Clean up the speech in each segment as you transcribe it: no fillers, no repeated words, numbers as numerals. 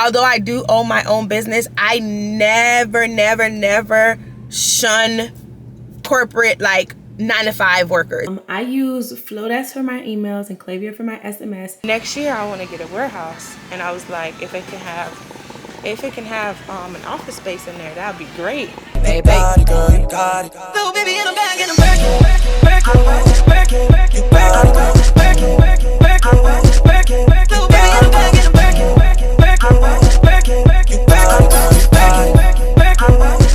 although I do own my own business, I never shun corporate, like 9-to-5 workers. I use Flowdesk for my emails and Klaviyo for my SMS. Next year I want to get a warehouse, and I was like, if it can have an office space in there, that would be great. Baby, girl, you got it. Little baby in the bag and I'm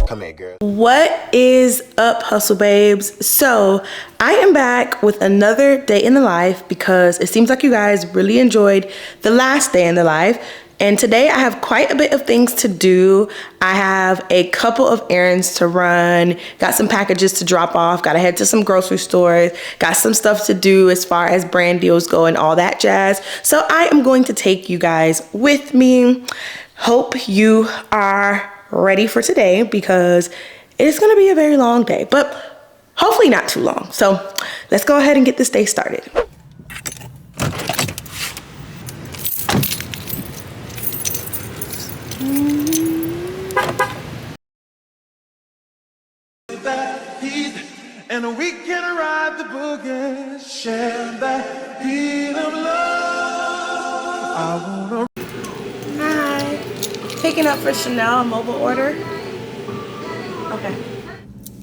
Come here, girl. What is up, hustle babes? So I am back with another day in the life because it seems like you guys really enjoyed the last day in the life. And today I have quite a bit of things to do. I have a couple of errands to run, got some packages to drop off, gotta head to some grocery stores, got some stuff to do as far as brand deals go and all that jazz. So I am going to take you guys with me. Hope you are ready for today because it's gonna be a very long day, but hopefully not too long. So let's go ahead and get this day started. And we can ride the boogie, share that beat of love. I wanna. Hi. Picking up for Chanel, a mobile order. Okay.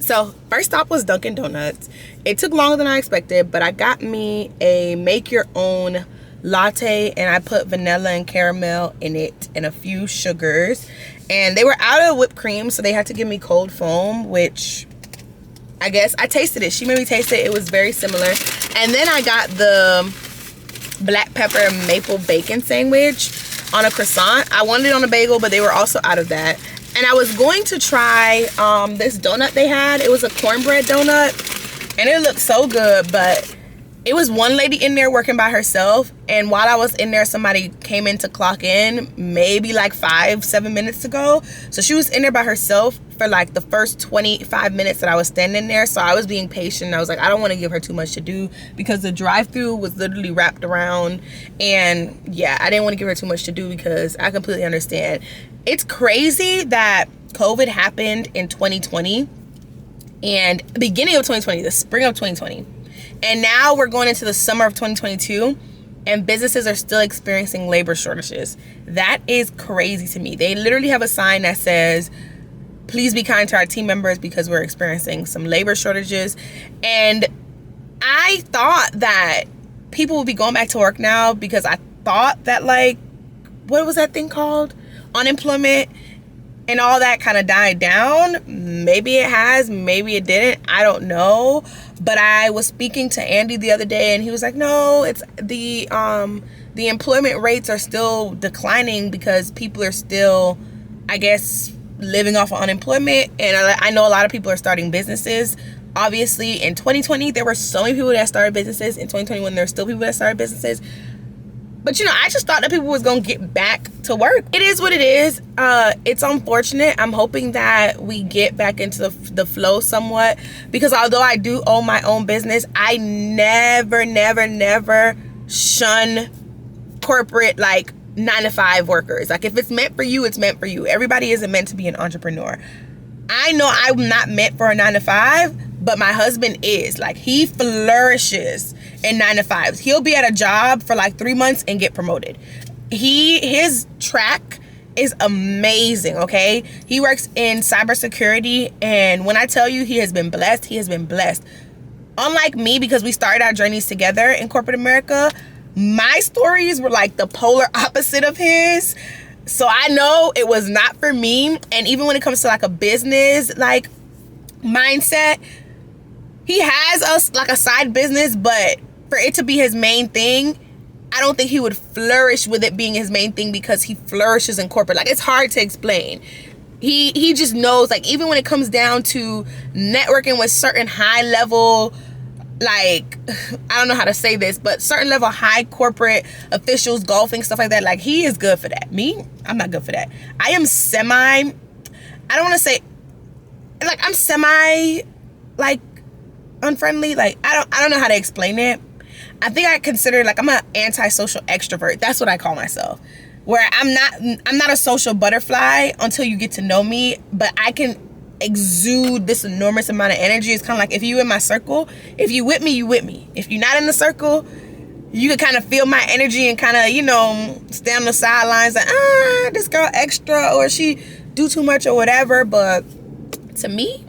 So first stop was Dunkin Donuts. It took longer than I expected, but I got me a make your own latte and I put vanilla and caramel in it and a few sugars. And they were out of whipped cream, so they had to give me cold foam, which I guess I tasted it. She made me taste it. It was very similar. And then I got the black pepper maple bacon sandwich on a croissant. I wanted it on a bagel, but they were also out of that. And I was going to try this donut they had. It was a cornbread donut, and it looked so good, but it was one lady in there working by herself, and while I was in there, somebody came in to clock in maybe like 5-7 minutes ago. So she was in there by herself for like the first 25 minutes that I was standing there. So I was being patient. I was like, I don't want to give her too much to do because the drive-through was literally wrapped around, and yeah, I didn't want to give her too much to do because I completely understand. It's crazy that COVID happened in 2020 and beginning of 2020, the spring of 2020. And now we're going into the summer of 2022 and businesses are still experiencing labor shortages. That is crazy to me. They literally have a sign that says, please be kind to our team members because we're experiencing some labor shortages. And I thought that people would be going back to work now because I thought that, like, what was that thing called? Unemployment and all that kind of died down. Maybe it has, maybe it didn't. I don't know. But I was speaking to Andy the other day and he was like, no, it's the employment rates are still declining because people are still, I guess, living off of unemployment. And I know a lot of people are starting businesses. Obviously, in 2020, there were so many people that started businesses. In 2021, there's still people that started businesses. But, you know, I just thought that people was going to get back to work. It is what it is. It's unfortunate. I'm hoping that we get back into the flow somewhat. Because although I do own my own business, I never shun corporate, like, 9-to-5 workers. Like, if it's meant for you, it's meant for you. Everybody isn't meant to be an entrepreneur. I know I'm not meant for a 9-to-5, but my husband is. Like, he flourishes in 9-to-5s. He'll be at a job for like 3 months and get promoted. His track is amazing, okay? He works in cybersecurity, and when I tell you he has been blessed, he has been blessed. Unlike me, because we started our journeys together in corporate America, my stories were like the polar opposite of his. So I know it was not for me. And even when it comes to like a business like mindset, he has us like a side business, but for it to be his main thing, I don't think he would flourish with it being his main thing because he flourishes in corporate. Like, it's hard to explain. He just knows, like, even when it comes down to networking with certain high level, like, I don't know how to say this, but certain level high corporate officials, golfing, stuff like that, like, he is good for that. Me, I'm not good for that. I am I don't want to say, like, I'm semi, like, unfriendly. Like, I don't know how to explain it. I think I consider, like, I'm an antisocial extrovert. That's what I call myself. where I'm not a social butterfly until you get to know me, but I can exude this enormous amount of energy. It's kind of like, if you in my circle, if you with me, you with me. If you're not in the circle, you can kind of feel my energy and kind of, you know, stay on the sidelines like, this girl extra, or she do too much or whatever. But to me,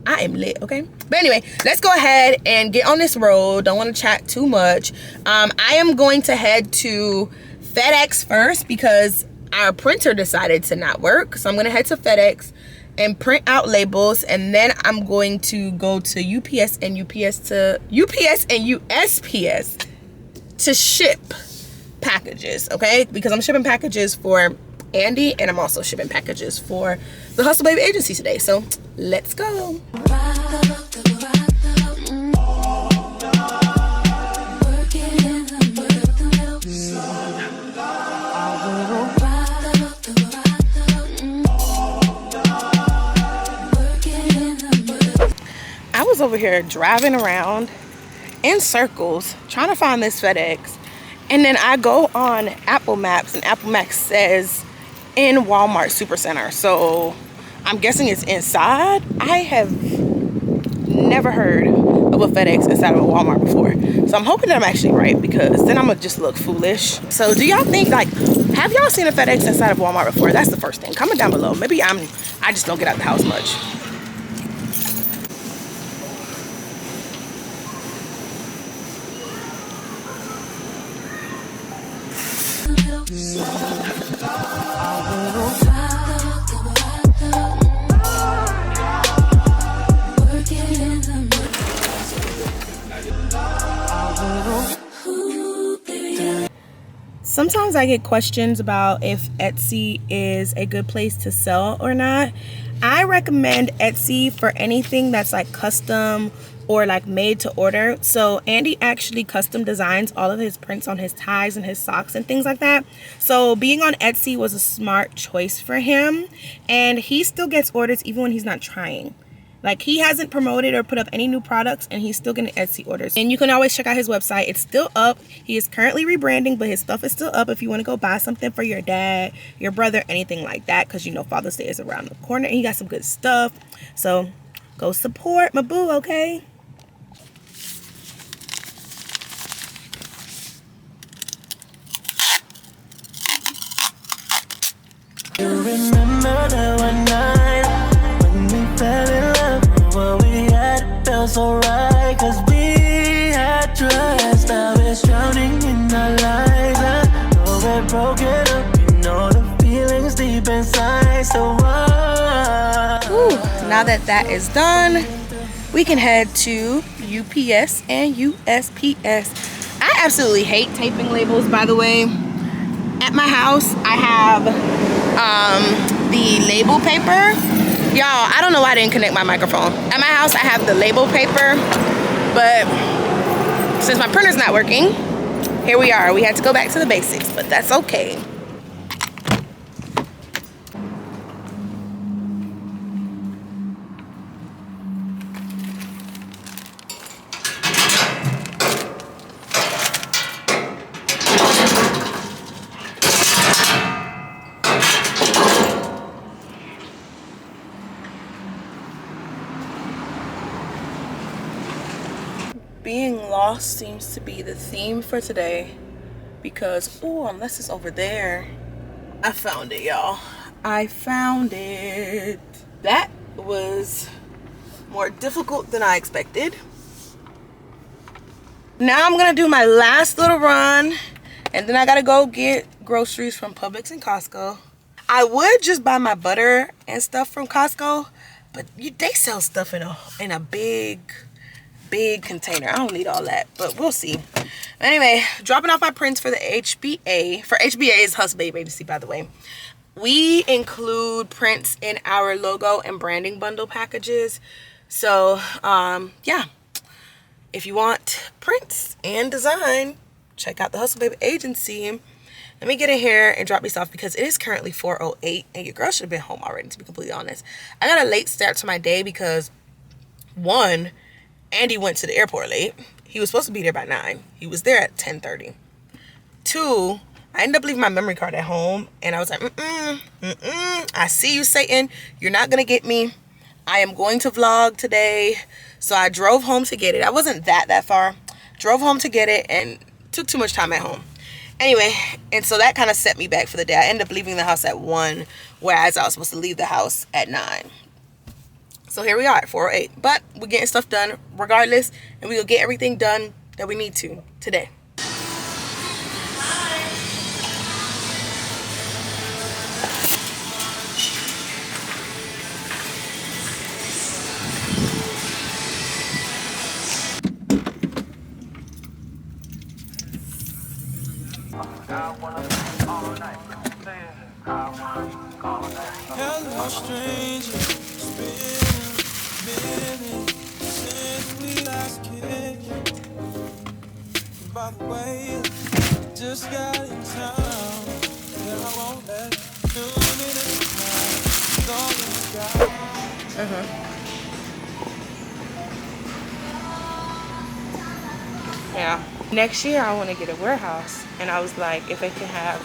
I am lit, okay? But anyway, let's go ahead and get on this road. Don't want to chat too much. I am going to head to FedEx first because our printer decided to not work. So I'm going to head to FedEx and print out labels, and then I'm going to go to UPS and USPS to ship packages, okay? Because I'm shipping packages for Andy, and I'm also shipping packages for the Hustle Baby agency today. So let's go. I was over here driving around in circles trying to find this FedEx, and then I go on Apple Maps, and Apple Maps says in Walmart Supercenter, so I'm guessing it's inside. I have never heard of a FedEx inside of a Walmart before, so I'm hoping that I'm actually right, because then I'm gonna just look foolish. So do y'all think, like, have y'all seen a FedEx inside of Walmart before? That's the first thing. Comment down below. Maybe I just don't get out the house much. Sometimes I get questions about if Etsy is a good place to sell or not. I recommend Etsy for anything that's like custom or like made to order. So Andy actually custom designs all of his prints on his ties and his socks and things like that. So being on Etsy was a smart choice for him, and he still gets orders even when he's not trying. Like, he hasn't promoted or put up any new products, and he's still getting Etsy orders. And you can always check out his website. It's still up. He is currently rebranding, but his stuff is still up if you want to go buy something for your dad, your brother, anything like that, because you know Father's Day is around the corner, and he got some good stuff. So go support my boo, okay? You remember the one night when we fell in love, and what we had felt so right, cause we had trust. Now it's drowning in our lives. I know we're broken up, you know the feelings deep inside. So now that is done, we can head to UPS and USPS. I absolutely hate taping labels, by the way. At my house, I have the label paper. Y'all, I don't know why I didn't connect my microphone. At my house, I have the label paper, but since my printer's not working, here we are. We had to go back to the basics, but that's okay. Being lost seems to be the theme for today, because, oh, unless it's over there. I found it, y'all. I found it. That was more difficult than I expected. Now I'm gonna do my last little run, and then I gotta go get groceries from Publix and Costco. I would just buy my butter and stuff from Costco, but they sell stuff in a big container. I don't need all that, but we'll see. Anyway, dropping off my prints for the HBA. For HBA is Hustle Baby Agency, by the way. We include prints in our logo and branding bundle packages. So, yeah. If you want prints and design, check out the Hustle Baby Agency. Let me get in here and drop these off because it is currently 4:08 and your girl should have been home already, to be completely honest. I got a late start to my day because, one, Andy went to the airport late. He was supposed to be there by 9. He was there at 10:30. 2, I ended up leaving my memory card at home, and I was like, I see you, Satan. You're not gonna get me. I am going to vlog today. So I drove home to get it. I wasn't that far. Drove home to get it and took too much time at home. Anyway, and so that kind of set me back for the day. I ended up leaving the house at 1, whereas I was supposed to leave the house at 9. So here we are at 4:08. But we're getting stuff done regardless, and we'll get everything done that we need to today. Hello, stranger. It's been a minute since we last kicked. By the way, just got in town, and I won't let 2 minutes pass. Gone in the sky. Yeah. Next year I want to get a warehouse, and I was like, if it can have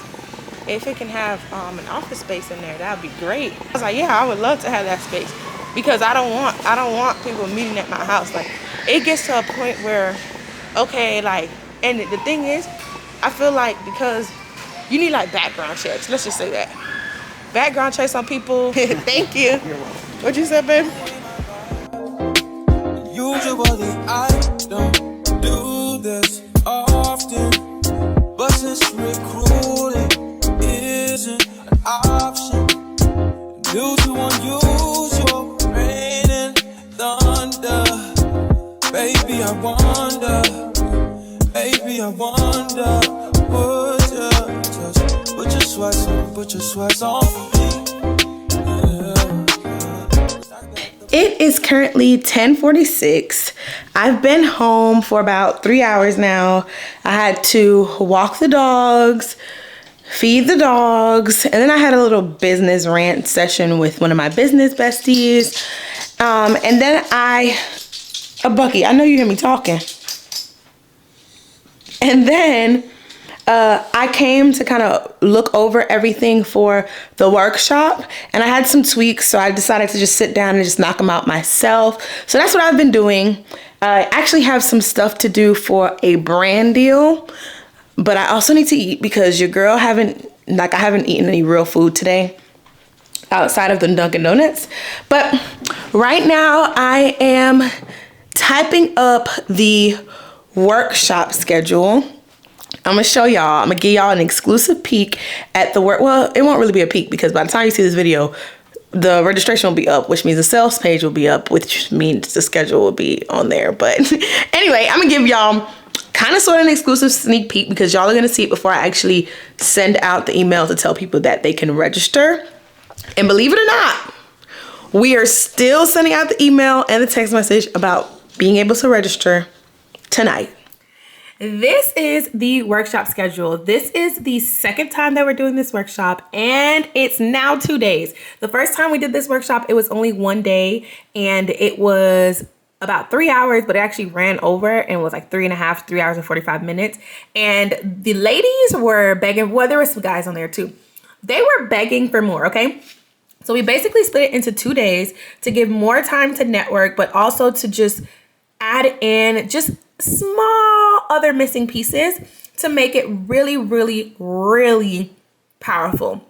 an office space in there, that'd be great. I was like, yeah, I would love to have that space, because I don't want people meeting at my house. Like, it gets to a point where, okay, like, and the thing is, I feel like, because you need like background checks. Let's just say that. Background checks on people. Thank you. What'd you say, babe? Usually I don't do this often, but since recruiting isn't an option due to unusual rain and thunder, baby, I wonder, put your sweats on for me. It is currently 10:46. I've been home for about 3 hours now. I had to walk the dogs, feed the dogs, and then I had a little business rant session with one of my business besties. And then Bucky, I know you hear me talking. And then I came to kind of look over everything for the workshop, and I had some tweaks, so I decided to just sit down and just knock them out myself. So that's what I've been doing. I actually have some stuff to do for a brand deal, but I also need to eat, because your girl I haven't eaten any real food today outside of the Dunkin Donuts. But right now I am typing up the workshop schedule. I'm gonna show y'all. I'm gonna give y'all an exclusive peek at the work. Well, it won't really be a peek, because by the time you see this video, the registration will be up, which means the sales page will be up, which means the schedule will be on there. But anyway, I'm gonna give y'all kind of sort of an exclusive sneak peek, because y'all are gonna see it before I actually send out the email to tell people that they can register. And believe it or not, we are still sending out the email and the text message about being able to register tonight. This is the workshop schedule. This is the second time that we're doing this workshop, and it's now 2 days. The first time we did this workshop, it was only 1 day, and it was about 3 hours, but it actually ran over and was like 3 hours and 45 minutes. And the ladies were begging, well, there were some guys on there too. They were begging for more, okay? So we basically split it into 2 days to give more time to network, but also to just add in just small other missing pieces to make it really, really, really powerful.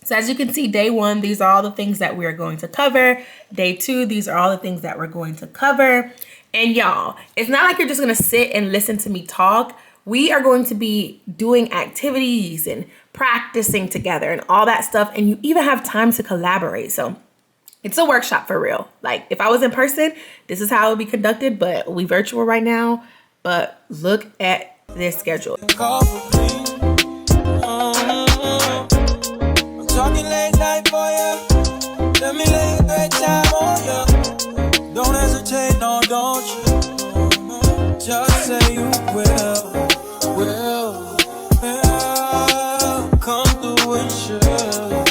So as you can see, day 1, these are all the things that we're going to cover. Day 2, these are all the things that we're going to cover. And y'all, it's not like you're just gonna sit and listen to me talk. We are going to be doing activities and practicing together and all that stuff. And you even have time to collaborate. So it's a workshop for real. Like, if I was in person, this is how it would be conducted, but we virtual right now. But look at this schedule. I'm talking late night for you. Let me lay a great time on you. Don't hesitate, no, don't you? Just say you will. Come through and chill.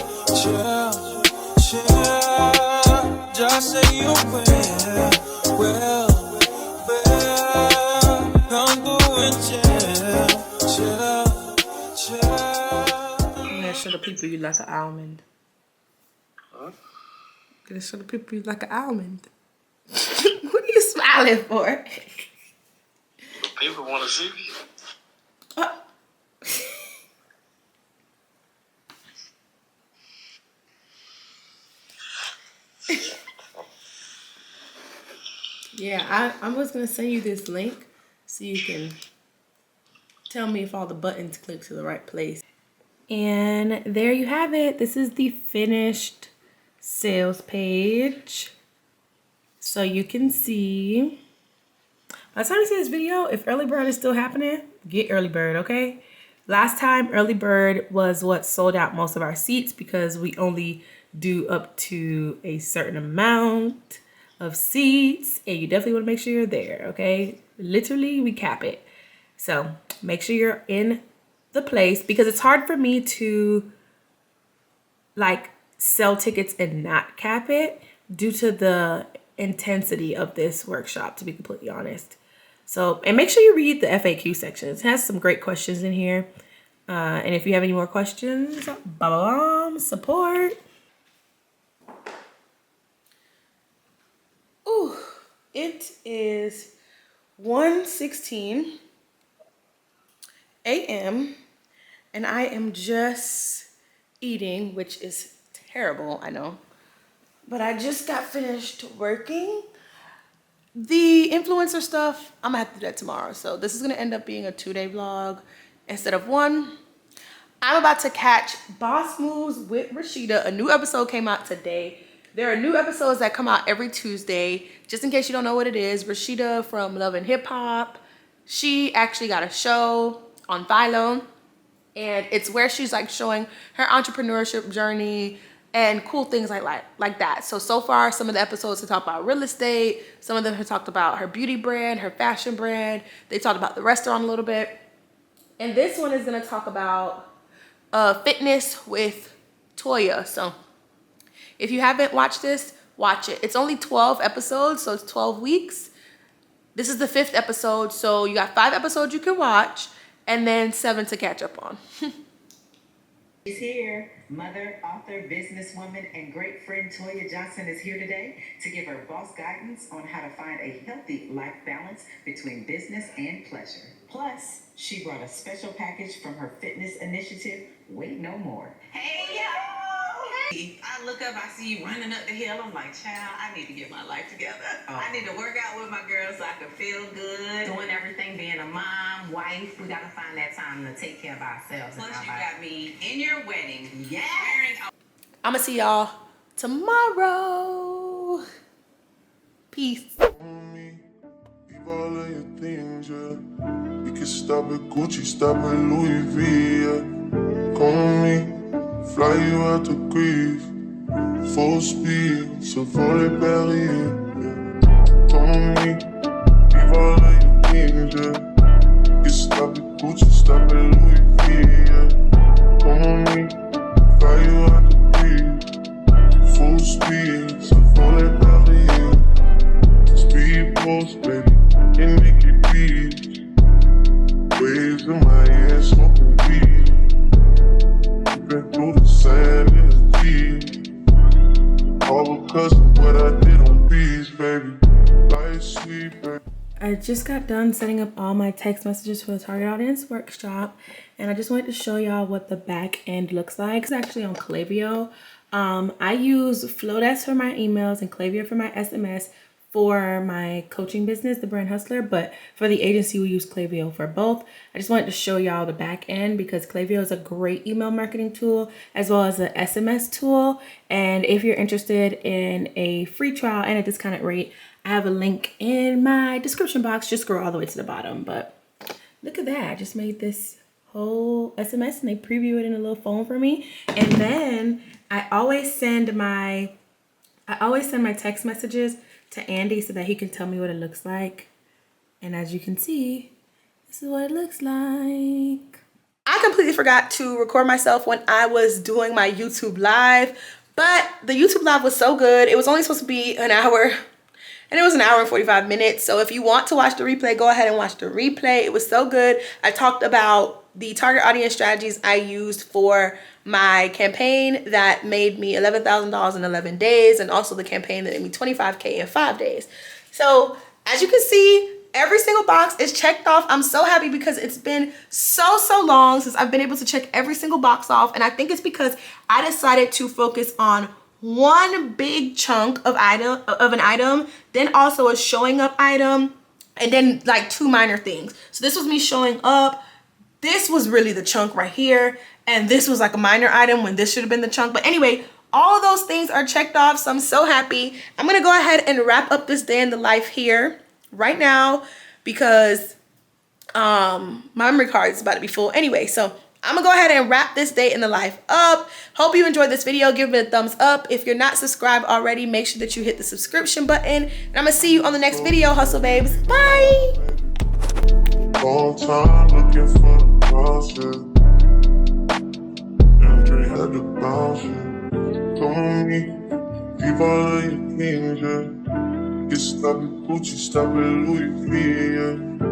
Just say you will. Come through and chill. people you like an almond. Huh? Gonna show the people you like an almond. What are you smiling for? The people want to see me. Yeah, I was gonna send you this link so you can tell me if all the buttons click to the right place. And there you have it. This is the finished sales page. So you can see, by the time you see this video, if early bird is still happening, get early bird, okay? Last time early bird was what sold out most of our seats because we only do up to a certain amount of seats, and you definitely want to make sure you're there, okay? Literally, we cap it. So make sure you're in the place because it's hard for me to like sell tickets and not cap it due to the intensity of this workshop, to be completely honest. So, and make sure you read the FAQ section. It has some great questions in here. And if you have any more questions, support. Ooh, it is 1:16 a.m. and I am just eating, which is terrible, I know. But I just got finished working. The influencer stuff, I'm gonna have to do that tomorrow. So this is gonna end up being a 2-day vlog instead of one. I'm about to catch Boss Moves with Rashida. A new episode came out today. There are new episodes that come out every Tuesday. Just in case you don't know what it is, Rashida from Love and Hip Hop, she actually got a show on Philo. And it's where she's like showing her entrepreneurship journey and cool things like that. So far, some of the episodes have talked about real estate. Some of them have talked about her beauty brand, her fashion brand. They talked about the restaurant a little bit. And this one is gonna talk about fitness with Toya. So if you haven't watched this, watch it. It's only 12 episodes, so it's 12 weeks. This is the 5th episode, so you got 5 episodes you can watch and then 7 to catch up on. She's here. Mother, author, businesswoman, and great friend Toya Johnson is here today to give her boss guidance on how to find a healthy life balance between business and pleasure. Plus, she brought a special package from her fitness initiative, Wait No More. Hey, yo! I look up, I see you running up the hill. I'm like, child, I need to get my life together. I need to work out with my girls so I can feel good. Doing everything, being a mom, wife. We got to find that time to take care of ourselves. Plus, you got me in your wedding. Yeah. I'm going to see y'all tomorrow. Peace. All of your things, yeah. You can stop at Gucci, stop at Louis V, yeah. Come with me. Fly you out to Greece, full speed, so volley Paris, yeah. Come with me, leave all of your things, yeah. You can stop at Gucci, stop at Louis V, yeah. Come with me, fly you out to Greece, full speed, so volley Paris, yeah. Speed post, baby, in Nikki Beach, waves in my air, smoking weed. Through the sand in the deep. All because of what I did on beats, baby. Life sweet, baby. I just got done setting up all my text messages for the target audience workshop, and I just wanted to show y'all what the back end looks like. It's actually on Klaviyo. I use Flowdesk for my emails and Klaviyo for my SMS for my coaching business, the Brand Hustler, but for the agency we use Klaviyo for both. I just wanted to show y'all the back end because Klaviyo is a great email marketing tool as well as an SMS tool. And if you're interested in a free trial and a discounted rate, I have a link in my description box. Just scroll all the way to the bottom. But look at that, I just made this whole SMS and they preview it in a little phone for me. And then I always send my text messages to Andy so that he can tell me what it looks like. And as you can see, this is what it looks like. I completely forgot to record myself when I was doing my YouTube live, but the YouTube live was so good. It was only supposed to be an hour, and it was an hour and 45 minutes. So if you want to watch the replay, go ahead and watch the replay. It was so good. I talked about the target audience strategies I used for my campaign that made me $11,000 in 11 days, and also the campaign that made me $25K in 5 days. So as you can see, every single box is checked off. I'm so happy because it's been so long since I've been able to check every single box off. And I think it's because I decided to focus on one big chunk of an item, then also a showing up item, and then like 2 minor things. So this was me showing up. This was really the chunk right here. And this was like a minor item when this should have been the chunk. But anyway, all of those things are checked off. So I'm so happy. I'm going to go ahead and wrap up this day in the life here right now because my memory card is about to be full anyway. So I'm gonna go ahead and wrap this day in the life up. Hope you enjoyed this video. Give it a thumbs up. If you're not subscribed already, make sure that you hit the subscription button. And I'm gonna see you on the next video, hustle babes. Bye. All time looking for the process. Andre had to bounce it. Come on me, leave all of your things, yeah. Get stop at Gucci, stop at Louis V, yeah.